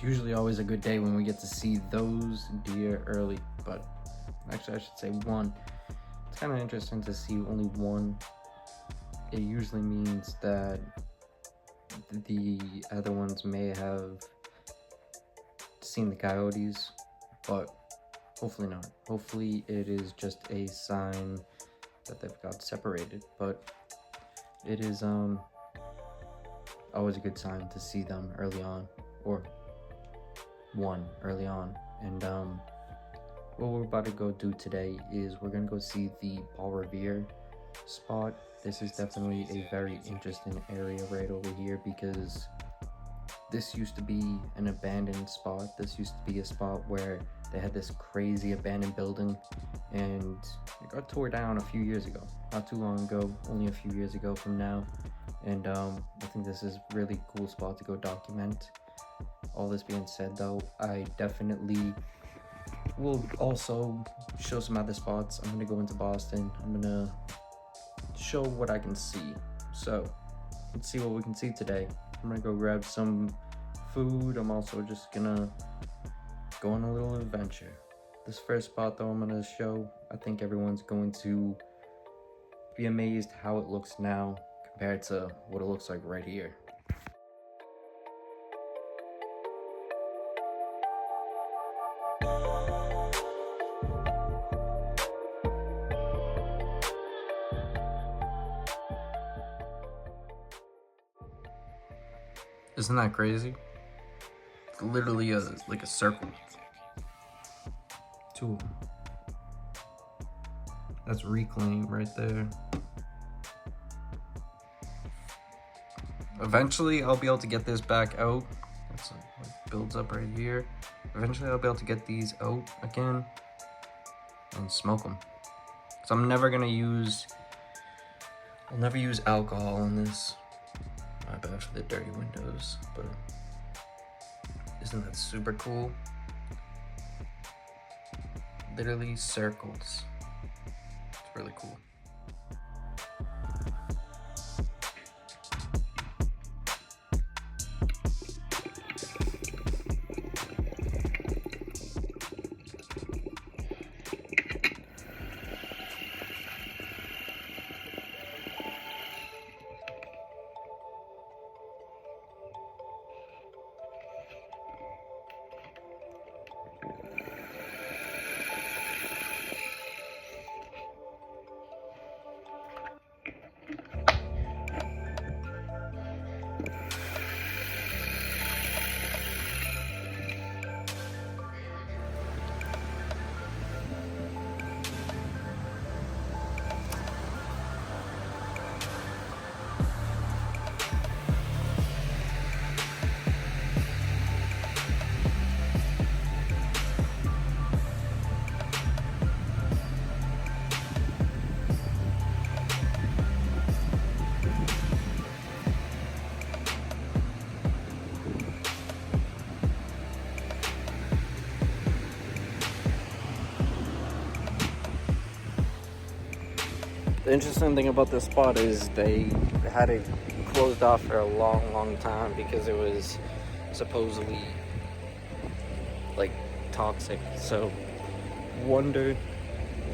It's usually always a good day when we get to see those deer early, but actually I should say one. It's kind of interesting to see only one. It usually means that the other ones may have seen the coyotes, but hopefully not. Hopefully it is just a sign that they've got separated, but it is always a good sign to see them early on, or one early on. And what we're about to go do today is we're gonna go see the Paul Revere spot. This is definitely a very interesting area right over here, because this used to be an abandoned spot. This used to be a spot where they had this crazy abandoned building, and it got tore down a few years ago, not too long ago, only a few years ago from now. And I think this is a really cool spot to go document. All this being said though, I definitely will also show some other spots. I'm gonna go into Boston. I'm gonna show what I can see. So let's see what we can see today. I'm gonna go grab some food. I'm also just gonna go on a little adventure. This first spot though I'm gonna show, I think everyone's going to be amazed how it looks now compared to what it looks like right here. Isn't that crazy? It's literally like a circle. Two of them. That's reclaim right there. Eventually I'll be able to get this back out. That's like builds up right here. Eventually I'll be able to get these out again and smoke them. So I'm never gonna use, I'll never use alcohol in this. My bad for the dirty windows, but isn't that super cool? Literally circles. It's really cool. The interesting thing about this spot is they had it closed off for a long time because it was supposedly like toxic. So wonder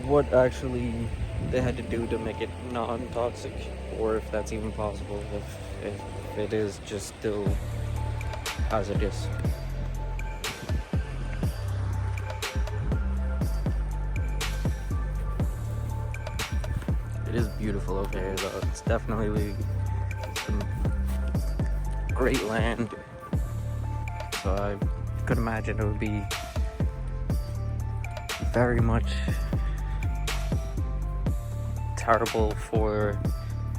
what actually they had to do to make it non-toxic, or if that's even possible, if it is just still hazardous. It is beautiful over here though. It's definitely some great land. So I could imagine it would be very much terrible for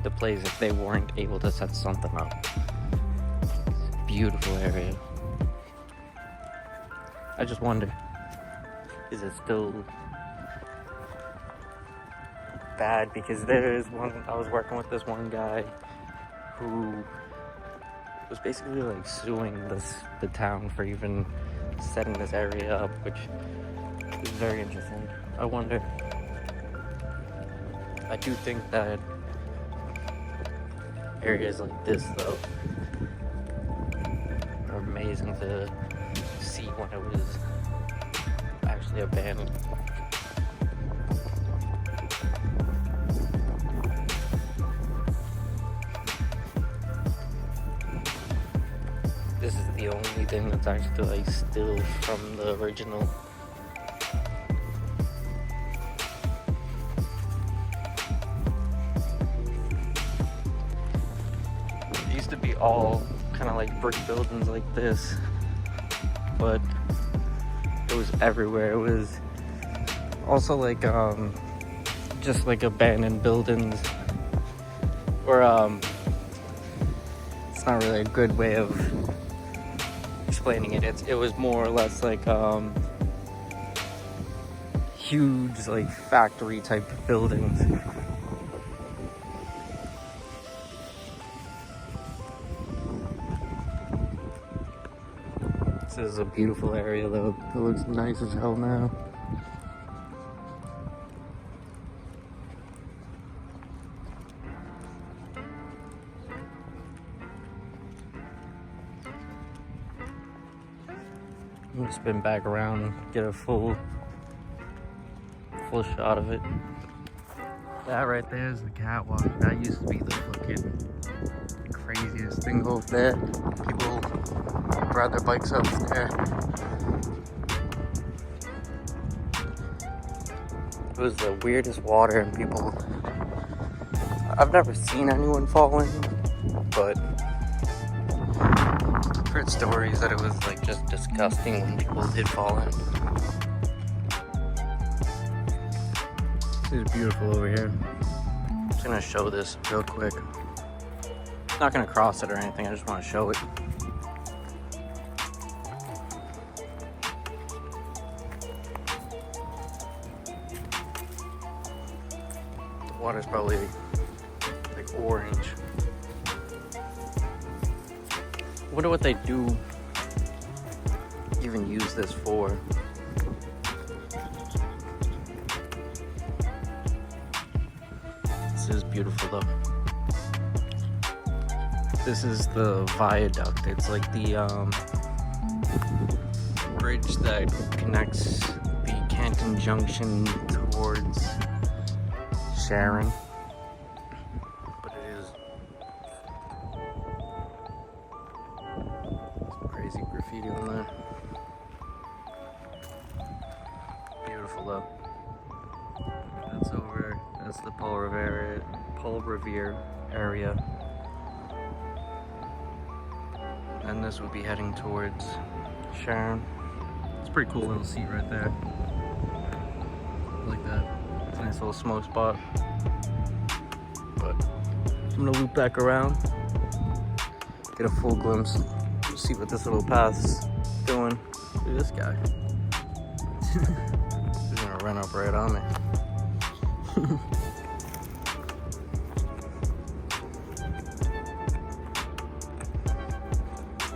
the place if they weren't able to set something up. It's a beautiful area. I just wonder, is it still bad? Because I was working with this one guy who was basically like suing the town for even setting this area up, which is very interesting. I wonder, I do think that areas like this though are amazing to when it was actually abandoned. This is the only thing that's actually like still from the original. It used to be all kind of like brick buildings like this, but it was everywhere. It was also like just like abandoned buildings, or it's not really a good way of explaining it. It was more or less like huge like factory type buildings. This is a beautiful area though. It looks nice as hell now. I'm gonna spin back around and get a full shot of it. That right there is the catwalk. That used to be the fucking craziest thing over there. People ride their bikes up there. It was the weirdest water, and people, I've never seen anyone fall in, but I've heard stories that it was like just disgusting when people did fall in. This is beautiful over here. I'm just gonna show this real quick. I'm not gonna cross it or anything, I just wanna show it. The water's probably like orange. I wonder what they do even use this for. This is beautiful though. This is the viaduct. It's like the bridge that connects the Canton Junction towards Sharon. But it is some crazy graffiti on there. Beautiful though. That's over. That's the Paul Revere area. And this would be heading towards Sharon. It's a pretty cool little seat right there. I like that. It's a nice little smoke spot. But I'm gonna loop back around, get a full glimpse, see what this little path's doing. Look at this guy. He's gonna run up right on me.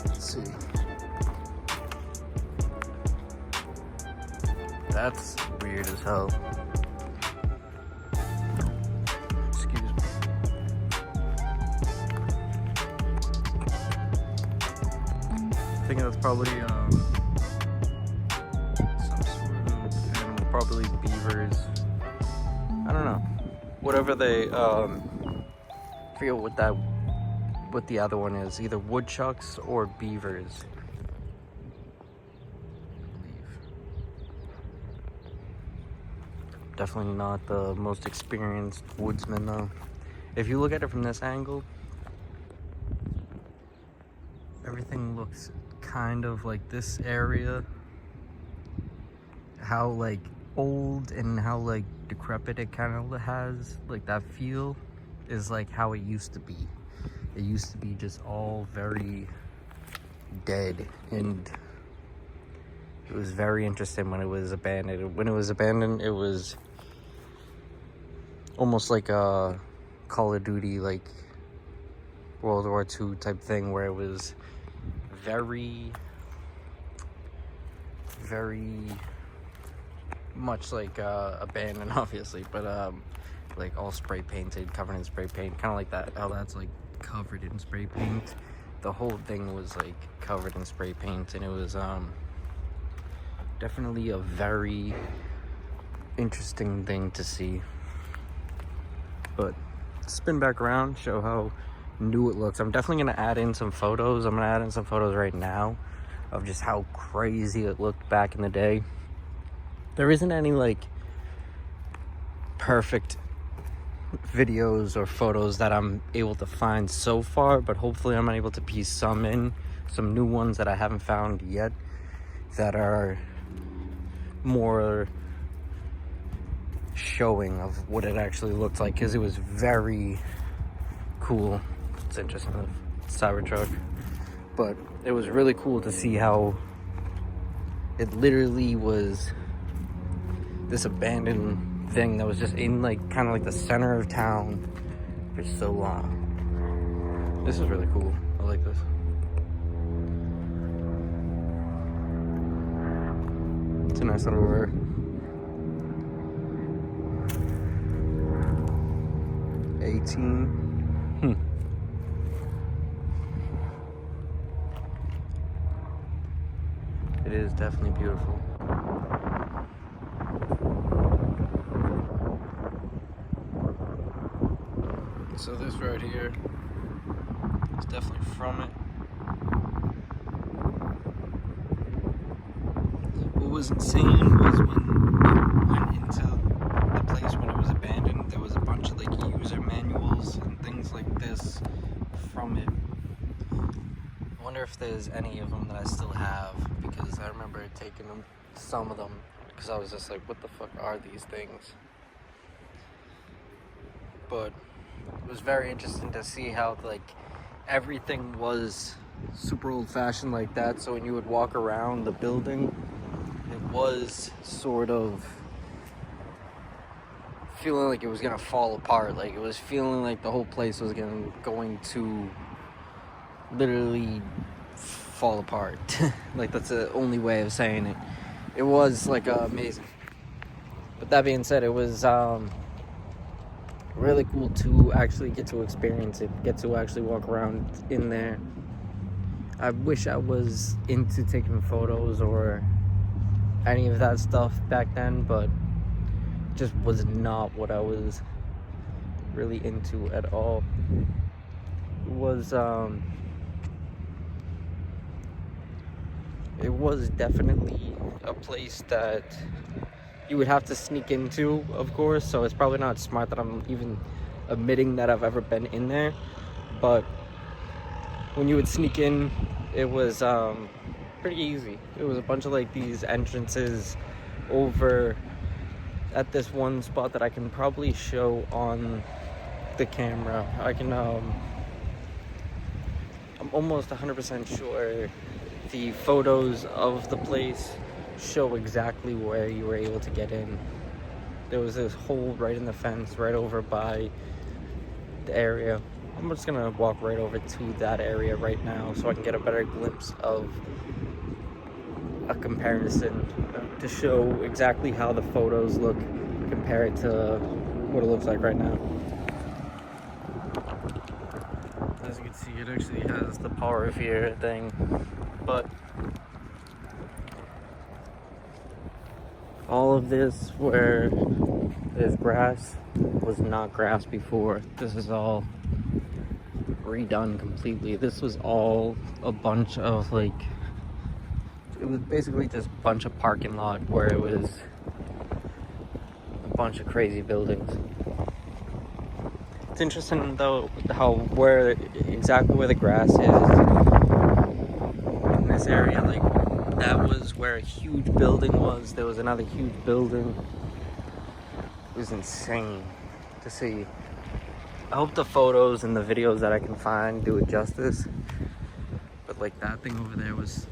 Let's see. That's weird as hell. Excuse me. I think that's probably some sort of animal, probably beavers. I don't know. Whatever they I forget what the other one is. Either woodchucks or beavers. Definitely not the most experienced woodsman though. If you look at it from this angle, everything looks kind of like this area. How like old and how like decrepit it kind of has, like that feel is like how it used to be. It used to be just all very dead, and it was very interesting when it was abandoned. When it was abandoned, it was almost like a Call of Duty, like World War II type thing, where it was very much like abandoned, obviously, but like all spray painted, covered in spray paint, kind of like that. How that's like covered in spray paint. The whole thing was like covered in spray paint, and it was Definitely a very interesting thing to see. But spin back around, show how new it looks. I'm definitely gonna add in some photos. I'm gonna add in some photos right now of just how crazy it looked back in the day. There isn't any like perfect videos or photos that I'm able to find so far, but hopefully I'm able to piece some in, some new ones that I haven't found yet that are more showing of what it actually looked like, because it was very cool. It's interesting, the Cybertruck, but it was really cool to see how it literally was this abandoned thing that was just in like kind of like the center of town for so long. This is really cool. I like this. It's a nice little river. It is definitely beautiful. So this right here is definitely from it. What was insane was when it went into the place when it was abandoned, there was a bunch of like user manuals and things like this from it. I wonder if there's any of them that I still have, because I remember taking them, some of them, because I was just like, what the fuck are these things? But it was very interesting to see how like everything was super old-fashioned like that. So when you would walk around the building, it was sort of feeling like it was gonna fall apart. Like it was feeling like the whole place was going to literally fall apart. Like that's the only way of saying it. It was like amazing. But that being said, it was really cool to actually get to experience it, get to actually walk around in there. I wish I was into taking photos or any of that stuff back then, but just was not what I was really into at all. It was definitely a place that you would have to sneak into, of course, so it's probably not smart that I'm even admitting that I've ever been in there. But when you would sneak in, it was pretty easy. It was a bunch of like these entrances over at this one spot that I can probably show on the camera. I'm almost 100% sure the photos of the place show exactly where you were able to get in. There was this hole right in the fence right over by the area. I'm just gonna walk right over to that area right now so I can get a better glimpse of a comparison to show exactly how the photos look compared to what it looks like right now. As you can see, it actually has the Paul Revere thing, but all of this where there's grass was not grass before. This is all redone completely. This was all a bunch of like, it was basically just a bunch of parking lot where it was a bunch of crazy buildings. It's interesting though how exactly where the grass is in this area, like that was where a huge building was. There was another huge building. It was insane to see. I hope the photos and the videos that I can find do it justice. But like that thing over there was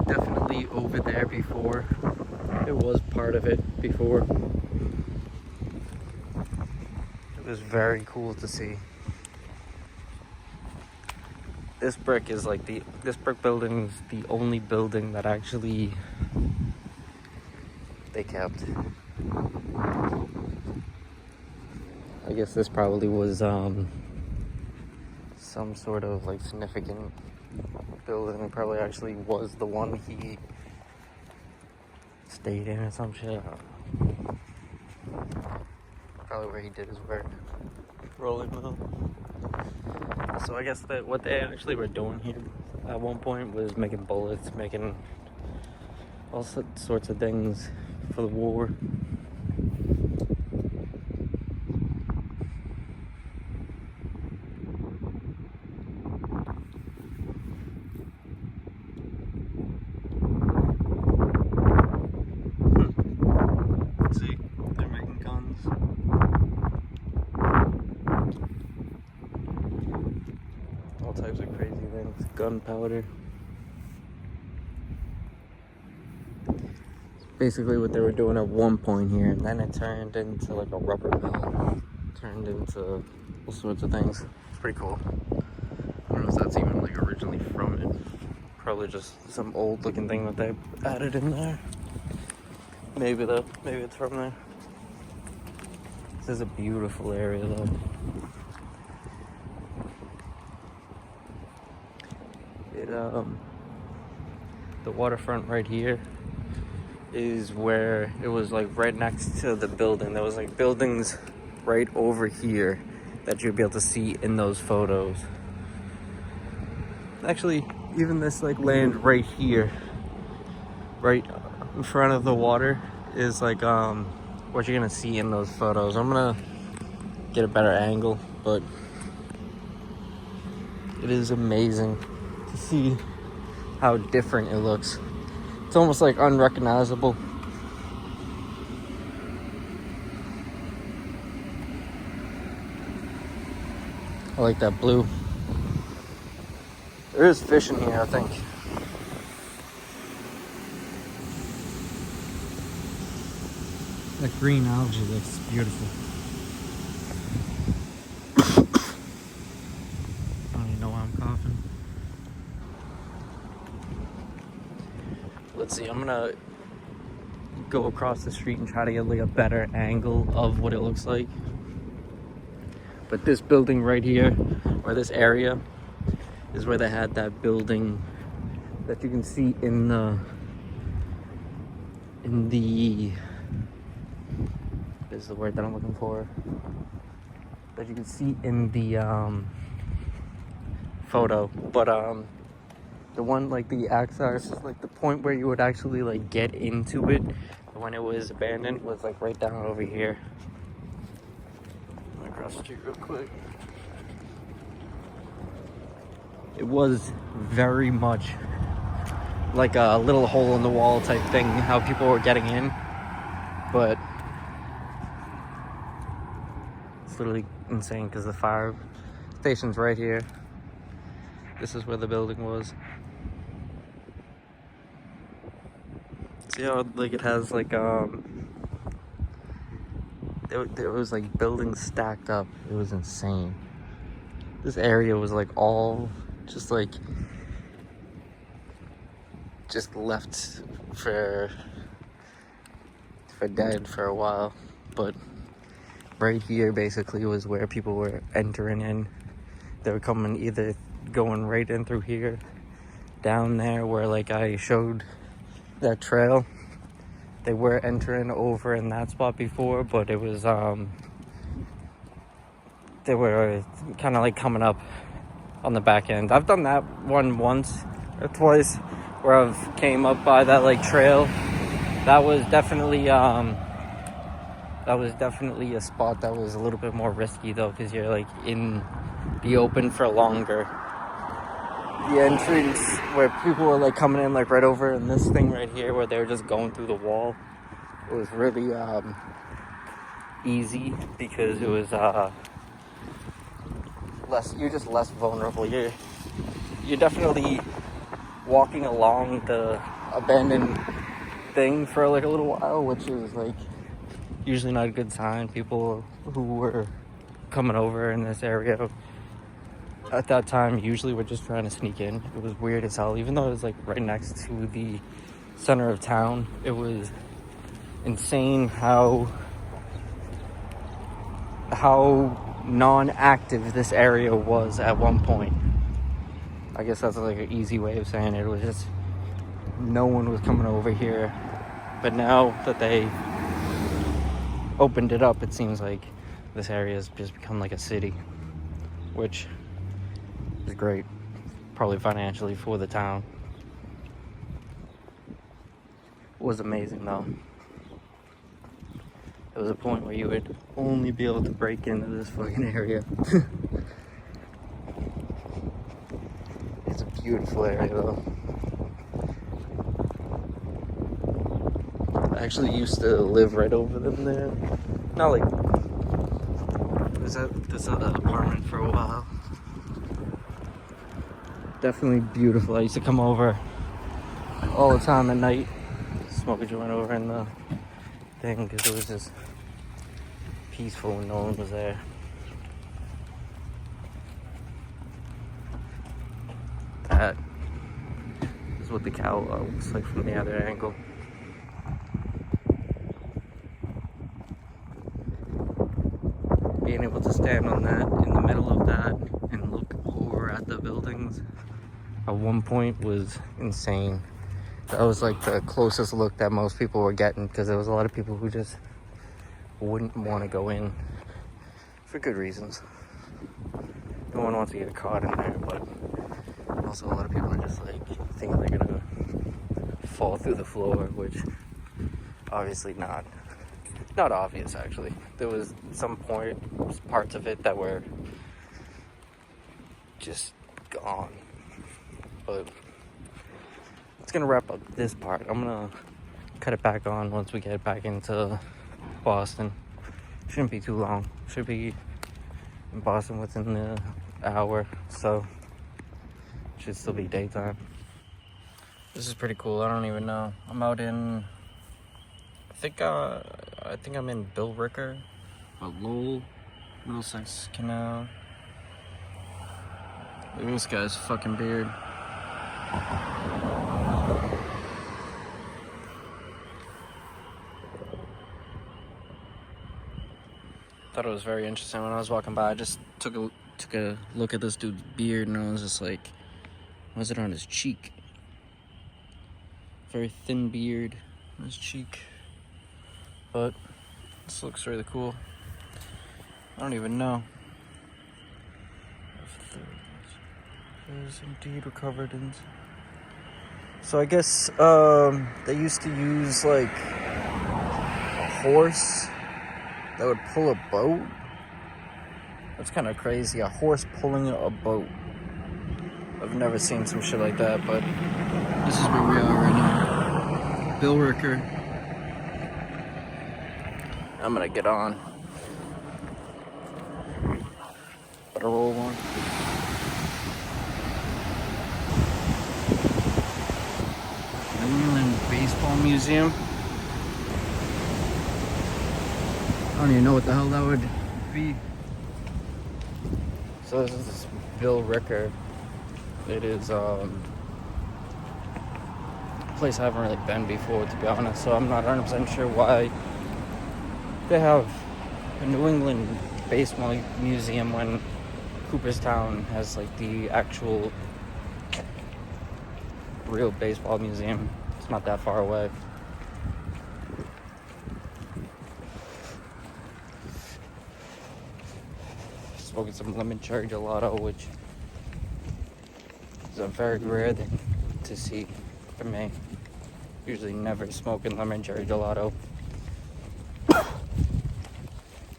definitely over there before. It was part of it before. It was very cool to see. This brick is like this brick building is the only building that actually they kept. I guess this probably was some sort of like significant building. It probably actually was the one he stayed in or some shit. I don't know. Probably where he did his work. Rolling mill. So I guess that what they actually were doing here at one point was making bullets, making all sorts of things for the war. See, they're making guns. All types of crazy things. Gunpowder. Basically what they were doing at one point here, and then it turned into like a rubber mill. Turned into all sorts of things. It's pretty cool. I don't know if that's even like originally from it. Probably just some old looking thing that they added in there. Maybe though, maybe it's from there. This is a beautiful area though. The waterfront right here is where it was like right next to the building. There was like buildings right over here that you'd be able to see in those photos. Actually, even this like land right here, right in front of the water, is like what you're gonna see in those photos. I'm gonna get a better angle, but it is amazing to see how different it looks. It's almost like unrecognizable. I like that blue. There is fish in here, I think. That green algae looks beautiful. I don't even know why I'm coughing. Let's see, I'm gonna go across the street and try to get like a better angle of what it looks like. But this building right here, or this area, is where they had that building that you can see in the is the word that I'm looking for, that you can see in the photo. But the one like the access, like the point where you would actually like get into it when it was abandoned, was like right down over here. I'm gonna cross the street real quick. It was very much like a little hole in the wall type thing, how people were getting in, but it's literally insane because the fire station's right here. This is where the building was. See how like it has like there was like buildings stacked up. It was insane. This area was like all just like left for dead for a while. But right here basically was where people were entering in. They were coming either going right in through here, down there where like I showed that trail. They were entering over in that spot before, but it was they were kind of like coming up on the back end. I've done that one once or twice where I've came up by that like trail. That was definitely a spot that was a little bit more risky though, because you're like in the open for longer. The entrance where people were like coming in like right over in this thing right here where they were just going through the wall, it was really easy because it was you're just less vulnerable. You're definitely walking along the abandoned thing for like a little while, which is like usually not a good sign. People who were coming over in this area at that time usually were just trying to sneak in. It was weird as hell, even though it was like right next to the center of town. It was insane how non-active this area was at one point. I guess that's like an easy way of saying it. It was just no one was coming over here But now that they opened it up, it seems like this area has just become like a city, which is great, probably financially for the town. It was amazing though. There was a point where you would only be able to break into this fucking area. It's a beautiful area though. I actually used to live right over them there. Not like was at this other apartment for a while. Definitely beautiful. I used to come over all the time at night, smoke a joint over in the thing because it was just peaceful when no one was there. That is what the cow looks like from the other angle. Being able to stand on that, in the middle of that, and look over at the buildings at one point was insane. That was like the closest look that most people were getting, because there was a lot of people who just wouldn't want to go in for good reasons. No one wants to get caught in there, but also a lot of people are just like think they're gonna fall through the floor, which obviously not obvious. Actually, there was some parts of it that were just gone, but it's gonna wrap up this part. I'm gonna cut it back on once we get back into Boston. Shouldn't be too long. Should be in Boston within the hour, so should still be daytime. This is pretty cool. I don't even know. I'm out in I think I'm in Billerica, but Lowell, Middlesex Canal. Look at this guy's fucking beard. Thought it was very interesting when I was walking by. I just took a look at this dude's beard, and I was just like, was it on his cheek? Very thin beard on his cheek. But this looks really cool. I don't even know if there is indeed recovered in. So I guess they used to use like a horse that would pull a boat. That's kind of crazy. A horse pulling a boat. I've never seen some shit like that, but this is where we are right now. Billerica. I'm gonna get on. Better roll one. New England Baseball Museum. I don't even know what the hell that would be. So this is Billerica. It is a place I haven't really been before, to be honest, so I'm not 100% sure why they have a New England Baseball Museum when Cooperstown has like the actual real baseball museum. It's not that far away. Smoking some lemon cherry gelato, which is a very rare thing to see for me. Usually never smoking lemon cherry gelato.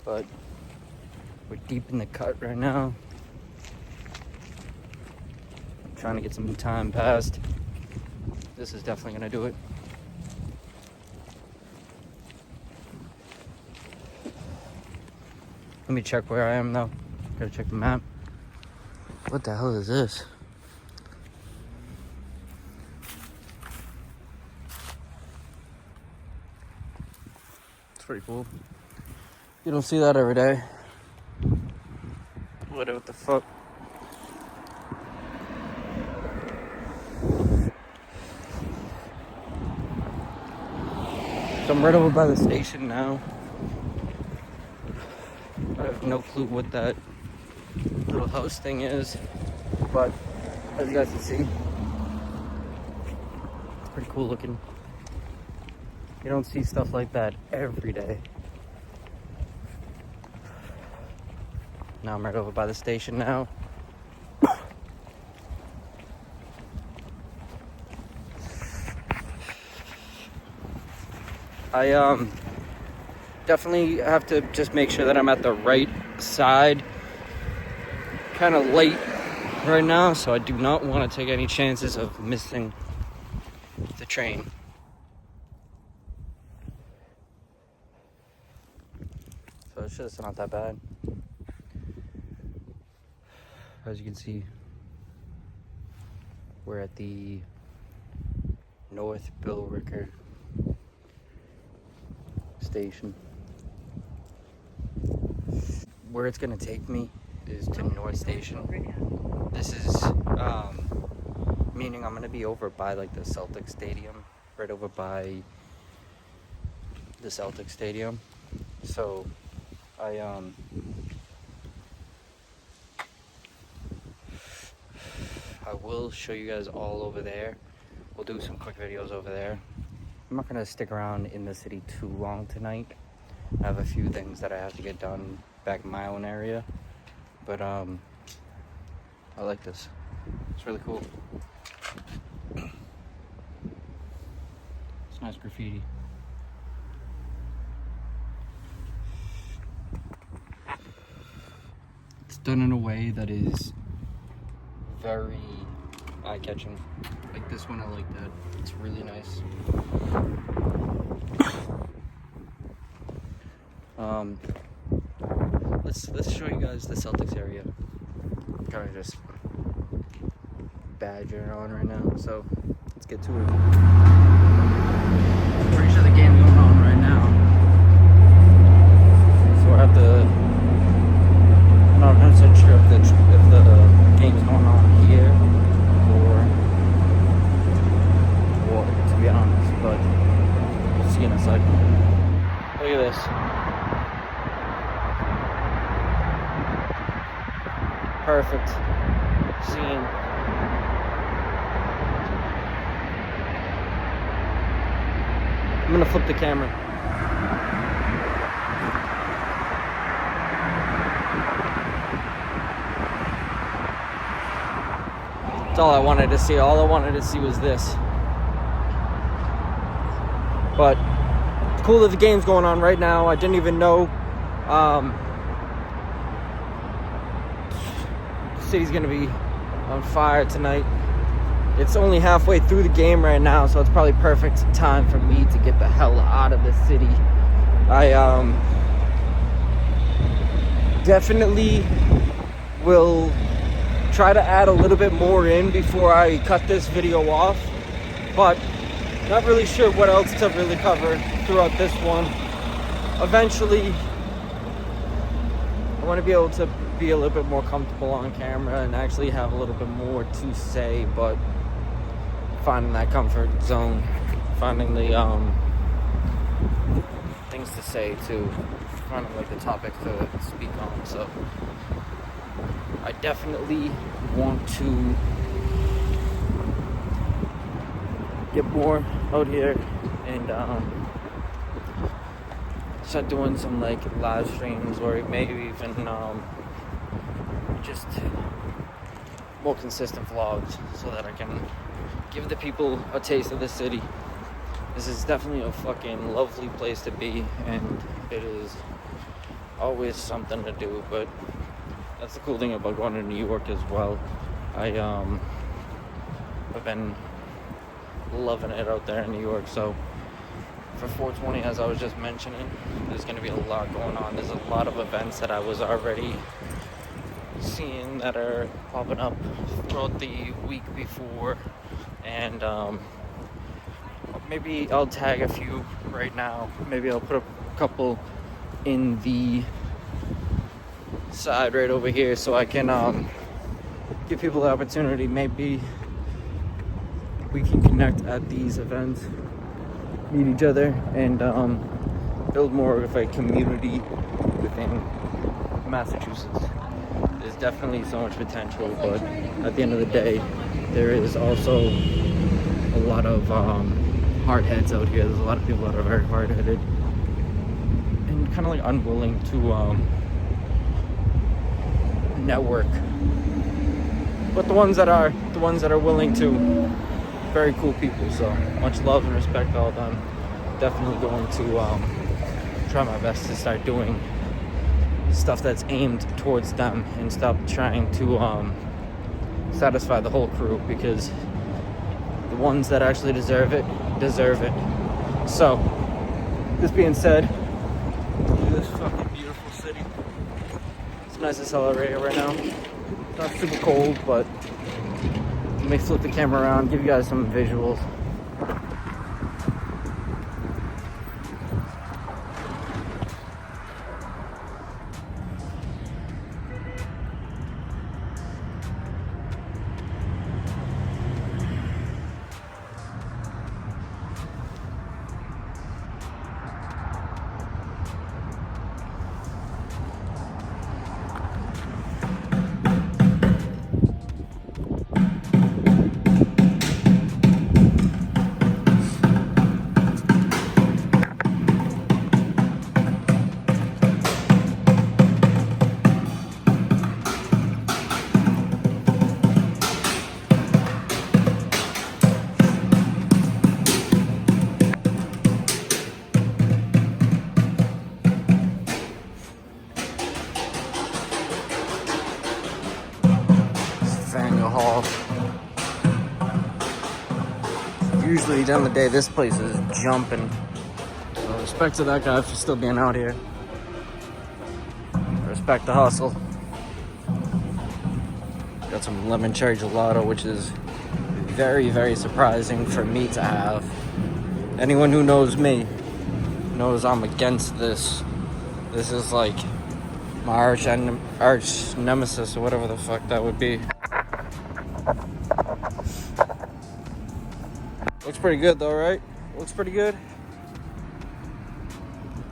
But we're deep in the cut right now. I'm trying to get some time passed. This is definitely gonna do it. Let me check where I am though. Gotta check the map. What the hell is this? It's pretty cool. You don't see that every day. What the fuck? So I'm right over by the station now. I have no clue what that little house thing is, but as you guys can see, it's pretty cool looking. You don't see stuff like that every day. Now I'm right over by the station now. I definitely have to just make sure that I'm at the right side. Kind of late right now, so I do not want to take any chances of missing the train. So it's just not that bad. As you can see, we're at the North Billerica station. Where it's gonna take me is to North Station. This is meaning I'm gonna be over by like the Celtic Stadium, right over by the Celtic Stadium. So I will show you guys all over there. We'll do some quick videos over there. I'm not gonna stick around in the city too long tonight. I have a few things that I have to get done back in my own area, but I like this. It's really cool. It's nice graffiti. It's done in a way that is very eye-catching. Like this one, I like that. It's really nice. Let's show you guys the Celtics area. Kind of just badgering on right now, so let's get to it. I'm pretty sure the game's going on right now, so I have to. I'm not 100% sure if the game's going on here or what, to be honest, but we'll see in a second. Look at this. Perfect scene. I'm gonna flip the camera. That's all I wanted to see. All I wanted to see was this. But it's cool that the game's going on right now. I didn't even know the city's gonna be on fire tonight. It's only halfway through the game right now, so it's probably perfect time for me to get the hell out of the city. I definitely will try to add a little bit more in before I cut this video off, but not really sure what else to really cover throughout this one. Eventually, I want to be able to be a little bit more comfortable on camera and actually have a little bit more to say, but finding that comfort zone, finding the things to say too, finding like the topics to speak on. So I definitely want to get more out here and start doing some like live streams, or maybe even just more consistent vlogs, so that I can give the people a taste of the city. This is definitely a fucking lovely place to be, and it is always something to do. But that's the cool thing about going to New York as well. I've been loving it out there in New York. So for 420, as I was just mentioning, there's going to be a lot going on. There's a lot of events that I was already seeing that are popping up throughout the week before, and maybe I'll tag a few right now. Maybe I'll put a couple in the side right over here, so I can give people the opportunity. Maybe we can connect at these events, meet each other, and build more of a community within Massachusetts. There's definitely so much potential, but at the end of the day, there is also a lot of hard heads out here. There's a lot of people that are very hard headed and kind of like unwilling to network. But the ones that are willing to, very cool people. So much love and respect to all of them. Definitely going to try my best to start doing stuff that's aimed towards them and stop trying to satisfy the whole crew, because the ones that actually deserve it. So, this being said, look at this fucking beautiful city. It's nice as hell right now. It's not super cold, but let me flip the camera around, give you guys some visuals. Hall. Usually, at the end of the day, this place is jumping. So respect to that guy for still being out here. Respect the hustle. Got some lemon cherry gelato, which is very, very surprising for me to have. Anyone who knows me knows I'm against this. This is like my arch nemesis, or whatever the fuck that would be. Looks pretty good though, right? Looks pretty good.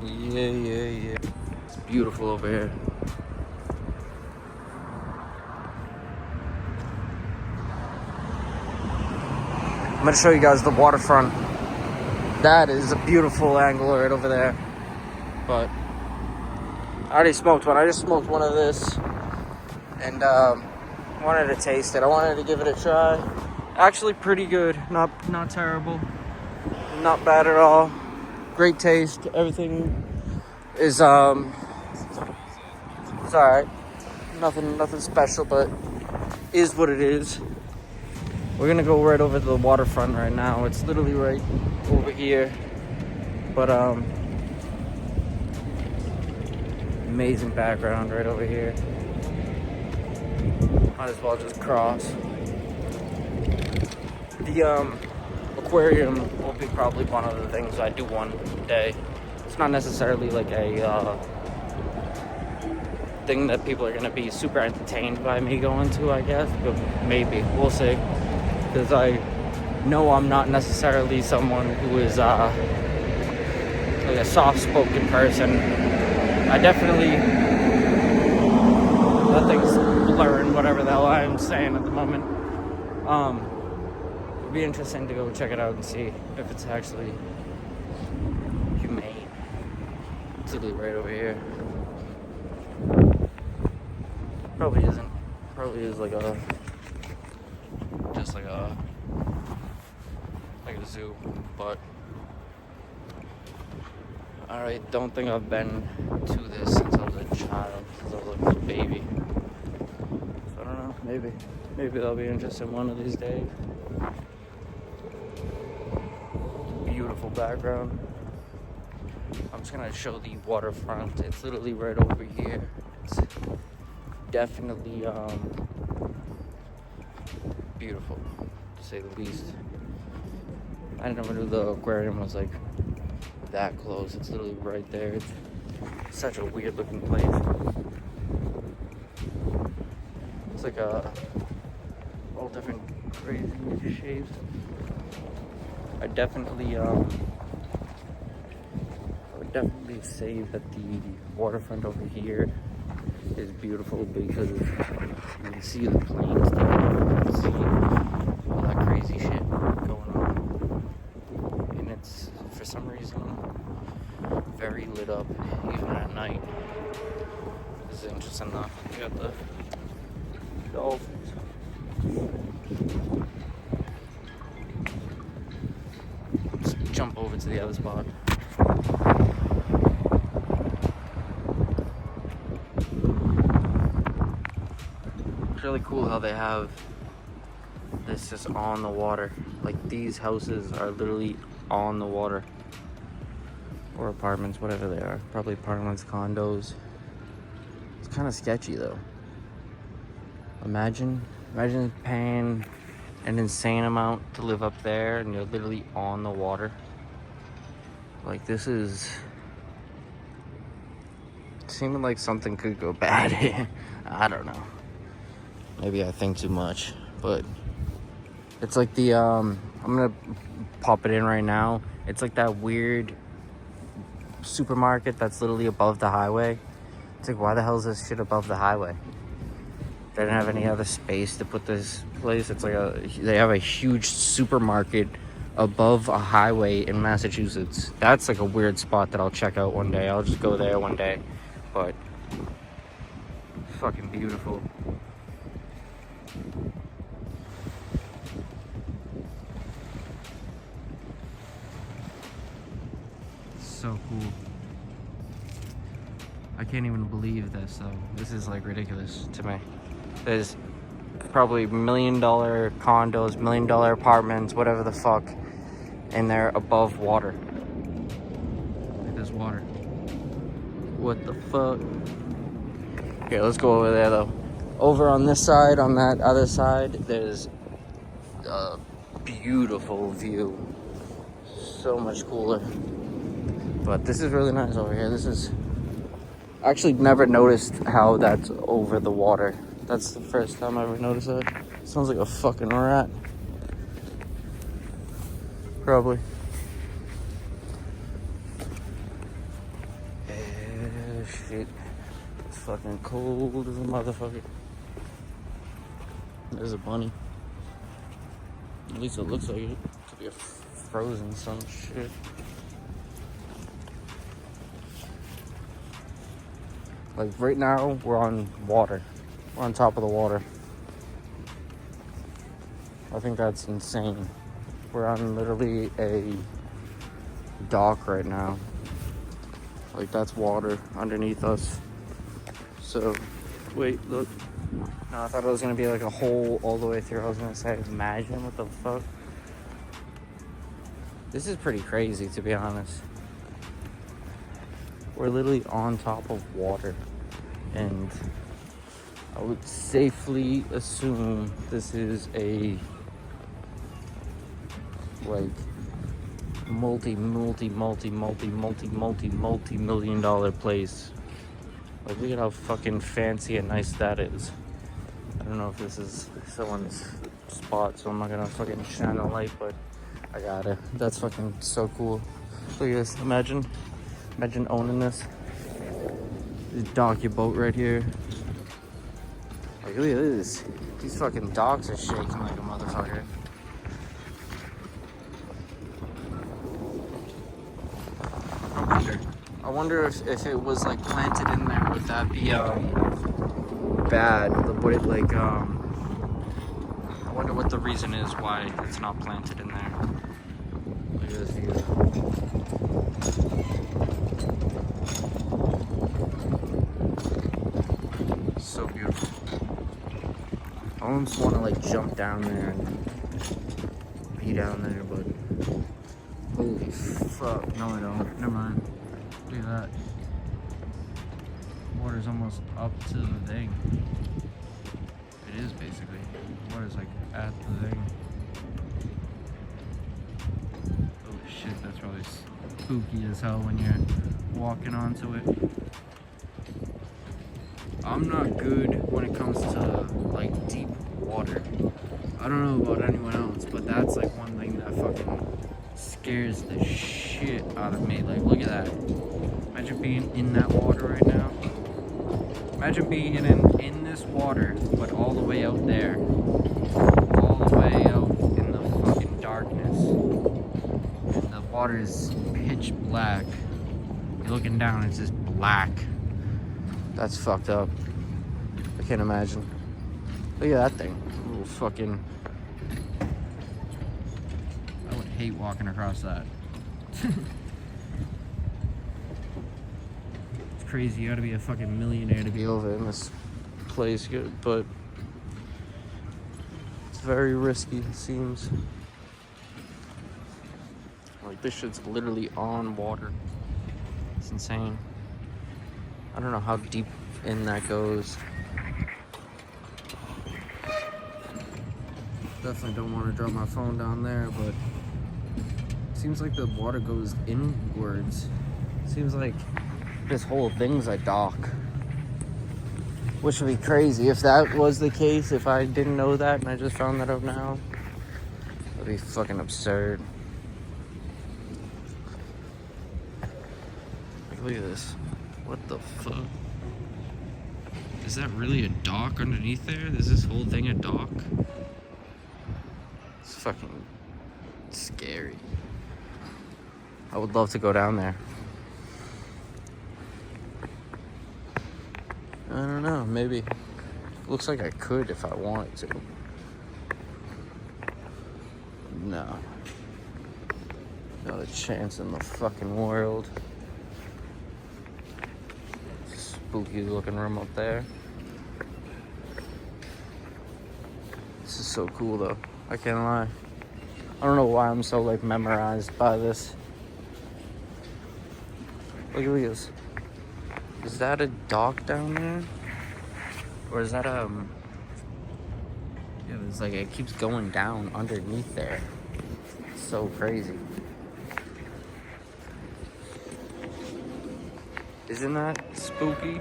Yeah. It's beautiful over here. I'm gonna show you guys the waterfront. That is a beautiful angle right over there. But I already smoked one. I just smoked one of this and wanted to taste it. I wanted to give it a try. Actually pretty good, not terrible, not bad at all. Great taste. Everything is it's all right. Nothing special, but is what it is. We're gonna go right over to the waterfront right now. It's literally right over here. But amazing background right over here. Might as well just cross. The aquarium will be probably one of the things I do one day. It's not necessarily like a thing that people are gonna be super entertained by me going to, I guess, but maybe we'll see. Because I know I'm not necessarily someone who is like a soft-spoken person. I definitely let things blur, whatever the hell I'm saying at the moment. It'd be interesting to go check it out and see if it's actually humane. It's literally right over here. Probably isn't. Probably is like a zoo, but I don't think I've been to this since I was a child, since I was like a little baby. So I don't know, maybe that'll be interesting one of these days. Beautiful background. I'm just gonna show the waterfront. It's literally right over here. It's definitely beautiful, to say the least. I never knew the aquarium was like that close. It's literally right there. It's such a weird looking place. It's like all different crazy shapes. I would definitely say that the waterfront over here is beautiful because you can see the planes there. You can see all that crazy shit going on. And some reason very lit up even at night. This is interesting though. You got the dolphins. Let's jump over to the other spot. It's really cool how they have this just on the water. Like these houses are literally on the water. Or apartments, whatever they are. Probably apartments, condos. It's kind of sketchy though. Imagine paying an insane amount to live up there and you're literally on the water. Like this is seeming like something could go bad here. I don't know. Maybe I think too much, but it's like the I'm gonna pop it in right now. It's like that weird supermarket that's literally above the highway. It's like, why the hell is this shit above the highway? They didn't have any other space to put this place. It's like they have a huge supermarket above a highway in Massachusetts. That's like a weird spot that I'll check out one day. I'll just go there one day. But fucking beautiful. So cool. I can't even believe this though. This is like ridiculous to me. There's probably $1 million condos, $1 million apartments, whatever the fuck, and they're above water. Like there's water. What the fuck? Okay, let's go over there though. Over on this side, on that other side, there's a beautiful view. So much cooler. But this is really nice over here. This is... I actually never noticed how that's over the water. That's the first time I ever noticed that. Sounds like a fucking rat. Probably. Shit. It's fucking cold as a motherfucker. There's a bunny. At least it looks like it. Could be a frozen some shit. Like right now, we're on water. We're on top of the water. I think that's insane. We're on literally a dock right now. Like that's water underneath us. So, wait, look. No, I thought it was gonna be like a hole all the way through. I was gonna say, imagine what the fuck. This is pretty crazy, to be honest. We're literally on top of water, and I would safely assume this is a like multi-million dollar place. Like look at how fucking fancy and nice that is. I don't know if this is someone's spot, so I'm not gonna fucking shine a light, but I gotta. That's fucking so cool. Look at this. Imagine owning this. Just dock your boat right here. Like, look at this. These fucking docks are shaking like a motherfucker. I wonder if it was like planted in there, would that be bad? Would it like I wonder what the reason is why it's not planted in there. Look at this view. So beautiful. I almost want to like jump down there and be down there, but holy fuck, no I don't. Never mind. Look at that. Water's almost up to the thing. It is basically. Water's like at the thing. Oh shit, that's probably spooky as hell when you're walking onto it. I'm not good when it comes to like deep water. I don't know about anyone else, but that's like one thing that fucking scares the shit out of me. Like look at that. Imagine being in that water right now. Imagine being in this water, but all the way out there. All the way out in the fucking darkness. And the water is pitch black. You're looking down, it's just black. That's fucked up. I can't imagine. Look at that thing. Little fucking... I would hate walking across that. It's crazy. You gotta be a fucking millionaire to be over in this place, but it's very risky, it seems. Like, this shit's literally on water. It's insane. I don't know how deep in that goes. Definitely don't want to drop my phone down there, but it seems like the water goes inwards. Seems like this whole thing's a dock. Which would be crazy if that was the case, if I didn't know that and I just found that out now. That'd be fucking absurd. Like, look at this. What the fuck? Is that really a dock underneath there? Is this whole thing a dock? It's fucking scary. I would love to go down there. I don't know, maybe. Looks like I could if I wanted to. No. Not a chance in the fucking world. Spooky looking room up there. This is so cool though. I can't lie. I don't know why I'm so like memorized by this. Look at this. Is that a dock down there? Or is that yeah, it's like it keeps going down underneath there. It's so crazy. Isn't that spooky?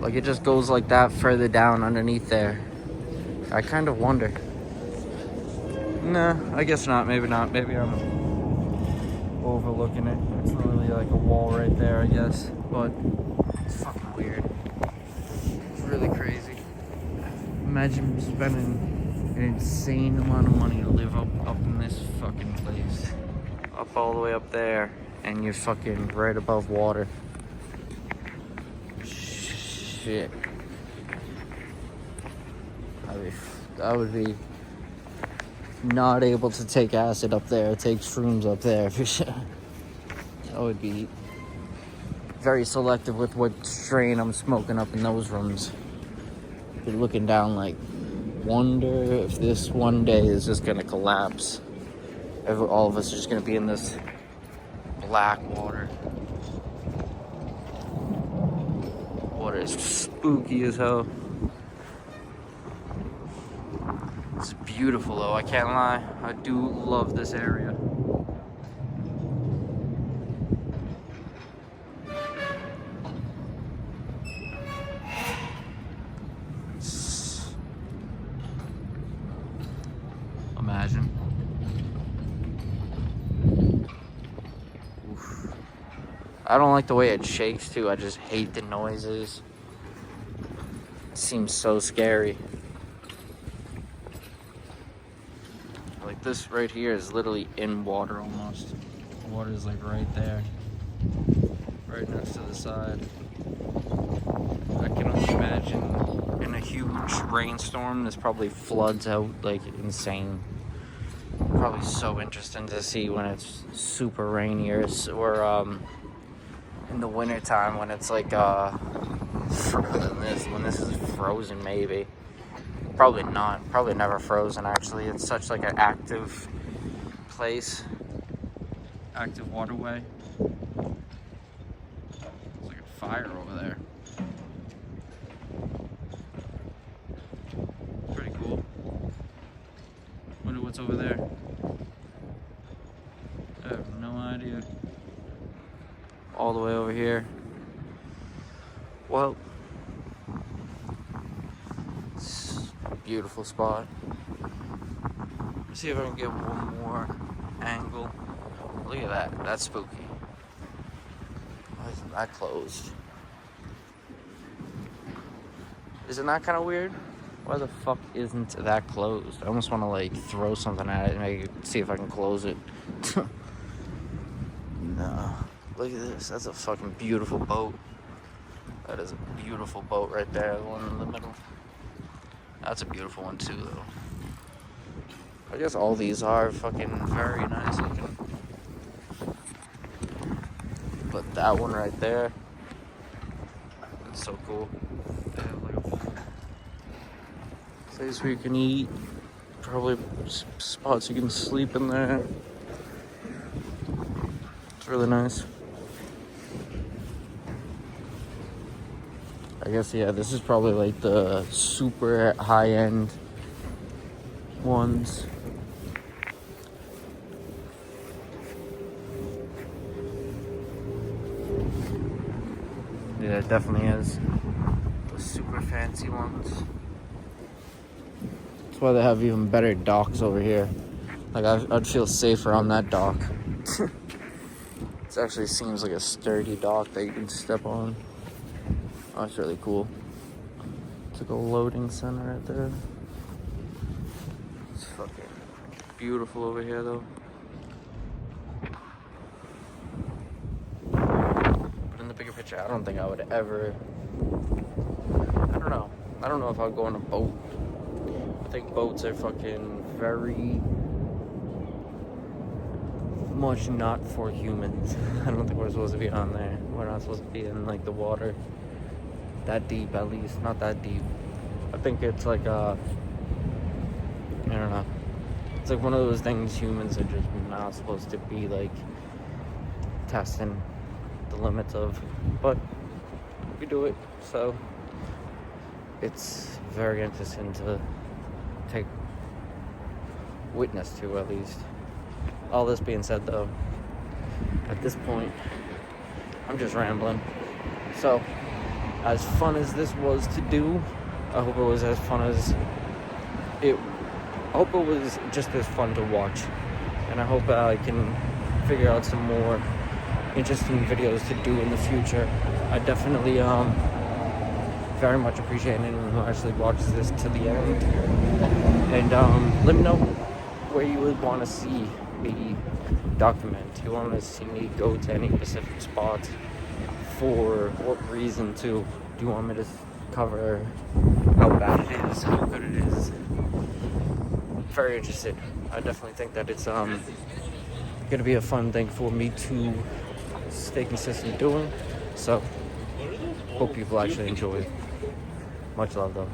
Like it just goes like that further down underneath there. I kind of wonder. Nah, I guess not. Maybe not. Maybe I'm overlooking it. It's literally like a wall right there, I guess. But it's fucking weird. It's really crazy. Imagine spending an insane amount of money to live up in this fucking place. Up all the way up there, and you're fucking right above water. Shit. I would be not able to take acid up there, take shrooms up there for sure. I would be very selective with what strain I'm smoking up in those rooms. Be looking down like, wonder if this one day is just gonna collapse. All of us are just gonna be in this black water. Water is spooky as hell. It's beautiful though, I can't lie. I do love this area. Imagine. Oof. I don't like the way it shakes too. I just hate the noises. It seems so scary. Like this right here is literally in water almost. The water is like right there. Right next to the side. I can only imagine in a huge rainstorm this probably floods out like insane. Probably so interesting to see when it's super rainy or in the winter time when it's like when this is frozen maybe. Probably not. Probably never frozen actually. It's such like an active place. Active waterway. There's like a fire over there. Pretty cool. Wonder what's over there. I have no idea. All the way over here. Well, it's a beautiful spot. Let's see if I can get one more angle. Look at that. That's spooky. Why isn't that closed? Isn't that kind of weird? Why the fuck isn't that closed? I almost want to like throw something at it and see if I can close it. No. Look at this. That's a fucking beautiful boat. That is a beautiful boat right there, the one in the middle. That's a beautiful one too, though. I guess all these are fucking very nice looking. But that one right there, it's so cool. They have like a place where you can eat. Probably spots you can sleep in there. It's really nice. I guess, yeah, this is probably like the super high-end ones. Yeah, it definitely is. The super fancy ones. That's why they have even better docks over here. Like, I'd feel safer on that dock. It actually seems like a sturdy dock that you can step on. Oh, it's really cool. It's like a loading center right there. It's fucking beautiful over here, though. But in the bigger picture, I don't think I would ever... I don't know. I don't know if I would go on a boat. I think boats are fucking very much not for humans. I don't think we're supposed to be on there. We're not supposed to be in, like, the water. That deep, at least. Not that deep. I think it's like I don't know. It's like one of those things humans are just not supposed to be like testing the limits of, but we do it, so it's very interesting to take witness to, at least. All this being said, though, at this point, I'm just rambling. So, as fun as this was to do, I hope it was as fun as it. I hope it was just as fun to watch, and I hope I can figure out some more interesting videos to do in the future. I definitely very much appreciate anyone who actually watches this to the end, and let me know where you would want to see me document. Do you want to see me go to any specific spots? For what reason too? Do you want me to cover how bad it is, how good it is? Very interested. I definitely think that it's gonna be a fun thing for me to stay consistent doing. So hope people actually enjoy. Much love though.